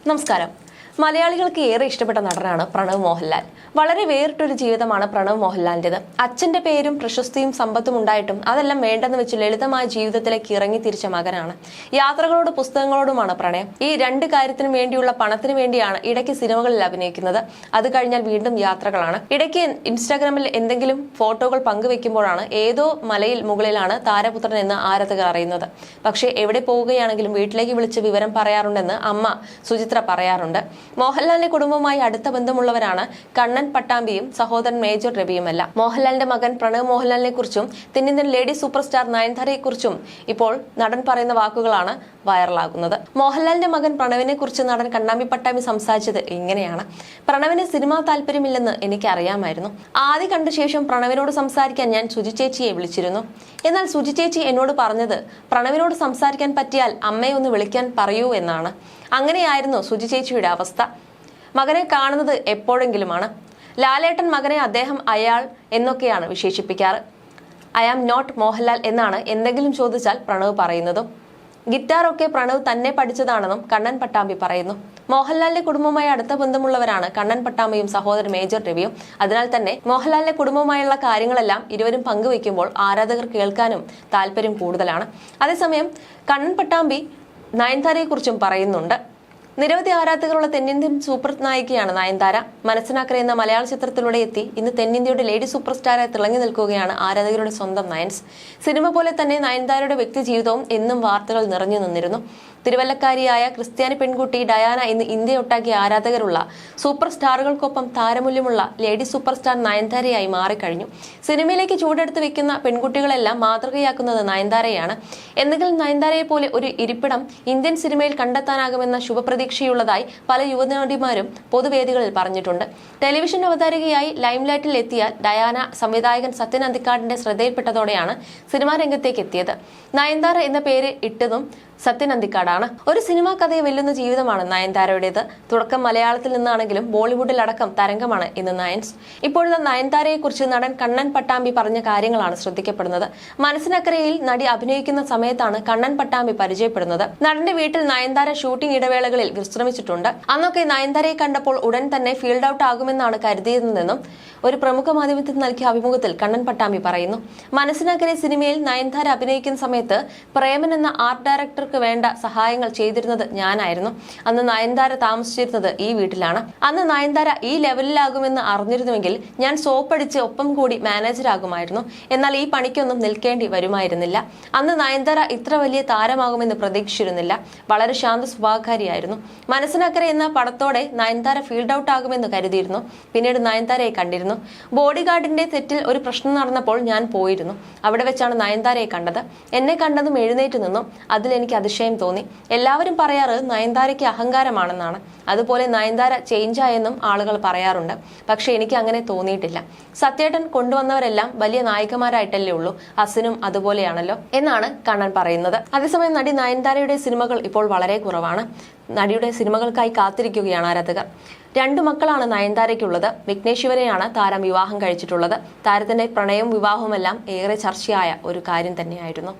നമസ്കാരം. മലയാളികൾക്ക് ഏറെ ഇഷ്ടപ്പെട്ട നടനാണ് പ്രണവ് മോഹൻലാൽ. വളരെ വേറിട്ടൊരു ജീവിതമാണ് പ്രണവ് മോഹൻലാലിൻ്റെത്. അച്ഛന്റെ പേരും പ്രശസ്തിയും സമ്പത്തും ഉണ്ടായിട്ടും അതെല്ലാം വേണ്ടെന്ന് വെച്ച് ലളിതമായ ജീവിതത്തിലേക്ക് ഇറങ്ങി തിരിച്ച മകനാണ്. യാത്രകളോട് പുസ്തകങ്ങളോടുമാണ് പ്രണയം. ഈ രണ്ട് കാര്യത്തിനും വേണ്ടിയുള്ള പണത്തിന് വേണ്ടിയാണ് ഇടയ്ക്ക് സിനിമകളിൽ അഭിനയിക്കുന്നത്. അത് കഴിഞ്ഞാൽ വീണ്ടും യാത്രകളാണ്. ഇടയ്ക്ക് ഇൻസ്റ്റാഗ്രാമിൽ എന്തെങ്കിലും ഫോട്ടോകൾ പങ്കുവെക്കുമ്പോഴാണ് ഏതോ മലയിൽ മുകളിലാണ് താരപുത്രൻ എന്ന് ആരാധകർ അറിയുന്നത്. പക്ഷേ എവിടെ പോവുകയാണെങ്കിലും വീട്ടിലേക്ക് വിളിച്ച് വിവരം പറയാറുണ്ടെന്ന് അമ്മ സുചിത്ര പറയാറുണ്ട്. മോഹൻലാലിന്റെ കുടുംബവുമായി അടുത്ത ബന്ധമുള്ളവരാണ് കണ്ണൻ പട്ടാമ്പിയും സഹോദരൻ മേജർ രവിയുമല്ല. മോഹൻലാലിന്റെ മകൻ പ്രണവ് മോഹൻലാലിനെ കുറിച്ചും തെന്നിന്ത്യൻ ലേഡി സൂപ്പർ സ്റ്റാർ നയൻതാരയെ കുറിച്ചും ഇപ്പോൾ നടൻ പറയുന്ന വാക്കുകളാണ് വൈറലാകുന്നത്. മോഹൻലാലിന്റെ മകൻ പ്രണവിനെ കുറിച്ച് നടൻ കണ്ണാമ്പി പട്ടാമ്പി സംസാരിച്ചത് ഇങ്ങനെയാണ്: പ്രണവിന് സിനിമാ താല്പര്യമില്ലെന്ന് എനിക്ക് അറിയാമായിരുന്നു. ആദ്യം കണ്ട ശേഷം പ്രണവിനോട് സംസാരിക്കാൻ ഞാൻ സുജി ചേച്ചിയെ വിളിച്ചിരുന്നു. എന്നാൽ സുജി ചേച്ചി എന്നോട് പറഞ്ഞത് പ്രണവിനോട് സംസാരിക്കാൻ പറ്റിയാൽ അമ്മയെ ഒന്ന് വിളിക്കാൻ പറയൂ എന്നാണ്. അങ്ങനെയായിരുന്നു സുജി ചേച്ചിയുടെ അവസ്ഥ. മകനെ കാണുന്നത് എപ്പോഴെങ്കിലുമാണ്. ലാലേട്ടൻ മകനെ അദ്ദേഹം, അയാൾ എന്നൊക്കെയാണ് വിശേഷിപ്പിക്കാറ്. ഐ ആം നോട്ട് മോഹൻലാൽ എന്നാണ് എന്തെങ്കിലും ചോദിച്ചാൽ പ്രണവ് പറയുന്നതും. ഗിറ്റാറൊക്കെ പ്രണവ് തന്നെ പഠിച്ചതാണെന്നും കണ്ണൻ പട്ടാമ്പി പറയുന്നു. മോഹൻലാലിന്റെ കുടുംബവുമായി അടുത്ത ബന്ധമുള്ളവരാണ് കണ്ണൻ പട്ടാമ്പിയും സഹോദരൻ മേജർ രവിയും. അതിനാൽ തന്നെ മോഹൻലാലിന്റെ കുടുംബവുമായുള്ള കാര്യങ്ങളെല്ലാം ഇരുവരും പങ്കുവെക്കുമ്പോൾ ആരാധകർ കേൾക്കാനും താല്പര്യം കൂടുതലാണ്. അതേസമയം കണ്ണൻ പട്ടാമ്പി നയൻതാരയെക്കുറിച്ചും പറയുന്നുണ്ട്. നിരവധി ആരാധകരുള്ള തെന്നിന്ത്യൻ സൂപ്പർ നായികയാണ് നയൻതാര. മനസ്സിനാക്കര എന്ന മലയാള ചിത്രത്തിലൂടെ എത്തി ഇന്ന് തെന്നിന്ത്യയുടെ ലേഡി സൂപ്പർ സ്റ്റാറായി തിളങ്ങി നിൽക്കുകയാണ് ആരാധകരുടെ സ്വന്തം നയൻസ്. സിനിമ പോലെ തന്നെ നയൻതാരയുടെ വ്യക്തി ജീവിതവും എന്നും വാർത്തകൾ നിറഞ്ഞു നിന്നിരുന്നു. തിരുവല്ലക്കാരിയായ ക്രിസ്ത്യാനി പെൺകുട്ടി ഡയാന ഇന്ന് ഇന്ത്യയൊട്ടാക്കിയ ആരാധകരുള്ള സൂപ്പർ സ്റ്റാറുകൾക്കൊപ്പം താരമൂല്യമുള്ള ലേഡി സൂപ്പർ സ്റ്റാർ നയൻതാരയായി മാറിക്കഴിഞ്ഞു. സിനിമയിലേക്ക് ചൂടെടുത്ത് വെക്കുന്ന പെൺകുട്ടികളെല്ലാം മാതൃകയാക്കുന്നത് നയൻതാരയാണ്. എന്തെങ്കിലും നയൻതാരയെ പോലെ ഒരു ഇരിപ്പിടം ഇന്ത്യൻ സിനിമയിൽ കണ്ടെത്താനാകുമെന്ന ശുഭപ്രതീക്ഷയുള്ളതായി പല യുവനടിമാരും പൊതുവേദികളിൽ പറഞ്ഞിട്ടുണ്ട്. ടെലിവിഷൻ അവതാരകയായി ലൈംലൈറ്റിൽ എത്തിയ ഡയാന സംവിധായകൻ സത്യൻ അന്തിക്കാടിന്റെ ശ്രദ്ധയിൽപ്പെട്ടതോടെയാണ് സിനിമാ രംഗത്തേക്ക് എത്തിയത്. നയൻതാര എന്ന പേര് ഇട്ടതും സത്യൻ അന്തിക്കാടാണ്. ഒരു സിനിമാ കഥയെ വെല്ലുന്ന ജീവിതമാണ് നയൻതാരയുടേത്. തുടക്കം മലയാളത്തിൽ നിന്നാണെങ്കിലും ബോളിവുഡിലടക്കം തരംഗമാണ് ഇന്ന് നയൻസ്. ഇപ്പോഴത്തെ നയൻതാരയെ കുറിച്ച് നടൻ കണ്ണൻ പട്ടാമ്പി പറഞ്ഞ കാര്യങ്ങളാണ് ശ്രദ്ധിക്കപ്പെടുന്നത്. മനസ്സിനക്കരയിൽ നടി അഭിനയിക്കുന്ന സമയത്താണ് കണ്ണൻ പട്ടാമ്പി പരിചയപ്പെടുന്നത്. നടന്റെ വീട്ടിൽ നയൻതാര ഷൂട്ടിംഗ് ഇടവേളകളിൽ വിശ്രമിച്ചിട്ടുണ്ട്. അന്നൊക്കെ നയൻതാരയെ കണ്ടപ്പോൾ ഉടൻ തന്നെ ഫീൽഡ് ഔട്ട് ആകുമെന്നാണ് കരുതിയതെന്നും ഒരു പ്രമുഖ മാധ്യമത്തിന് നൽകിയ അഭിമുഖത്തിൽ കണ്ണൻ പട്ടാമ്പി പറയുന്നു. മനസ്സിനക്കരെ സിനിമയിൽ നയൻതാര അഭിനയിക്കുന്ന സമയത്ത് പ്രേമൻ എന്ന ആർട്ട് ഡയറക്ടർ വേണ്ട സഹായങ്ങൾ ചെയ്തിരുന്നത് ഞാനായിരുന്നു. അന്ന് നയൻതാര താമസിച്ചിരുന്നത് ഈ വീട്ടിലാണ്. അന്ന് നയൻതാര ഈ ലെവലിലാകുമെന്ന് അറിഞ്ഞിരുന്നുവെങ്കിൽ ഞാൻ സോപ്പടിച്ച് ഒപ്പം കൂടി മാനേജറാകുമായിരുന്നു. എന്നാൽ ഈ പണിക്കൊന്നും നിൽക്കേണ്ടി വരുമായിരുന്നില്ല. അന്ന് നയൻതാര ഇത്ര വലിയ താരമാകുമെന്ന് പ്രതീക്ഷിച്ചിരുന്നില്ല. വളരെ ശാന്ത സ്വഭാവക്കാരിയായിരുന്നു. മനസ്സിനക്കരെ എന്ന പടത്തോടെ നയൻതാര ഫീൽഡ് ഔട്ട് ആകുമെന്ന് കരുതിയിരുന്നു. പിന്നീട് നയൻതാരയെ കണ്ടിരുന്നു. ബോഡി ഗാർഡിന്റെ സെറ്റിൽ ഒരു പ്രശ്നം നടന്നപ്പോൾ ഞാൻ പോയിരുന്നു. അവിടെ വെച്ചാണ് നയൻതാരയെ കണ്ടത്. എന്നെ കണ്ടതും എഴുന്നേറ്റ് നിന്നു. അതിലെനിക്ക് അതിശയം തോന്നി. എല്ലാവരും പറയാറ് നയൻതാരയ്ക്ക് അഹങ്കാരമാണെന്നാണ്. അതുപോലെ നയൻതാര ചേഞ്ച് ആയെന്നും ആളുകൾ പറയാറുണ്ട്. പക്ഷെ എനിക്ക് അങ്ങനെ തോന്നിയിട്ടില്ല. സത്യേട്ടൻ കൊണ്ടുവന്നവരെല്ലാം വലിയ നായികമാരായിട്ടല്ലേ ഉള്ളൂ. അസിനും അതുപോലെയാണല്ലോ എന്നാണ് കണ്ണൻ പറയുന്നത്. അതേസമയം നടി നയൻതാരയുടെ സിനിമകൾ ഇപ്പോൾ വളരെ കുറവാണ്. നടിയുടെ സിനിമകൾക്കായി കാത്തിരിക്കുകയാണ് ആരാധകർ. 2 മക്കളാണ് നയൻതാരയ്ക്കുള്ളത്. വിഘ്നേഷ് ശിവനെയാണ് താരം വിവാഹം കഴിച്ചിട്ടുള്ളത്. താരത്തിന്റെ പ്രണയവും വിവാഹവുമെല്ലാം ഏറെ ചർച്ചയായ ഒരു കാര്യം തന്നെയായിരുന്നു.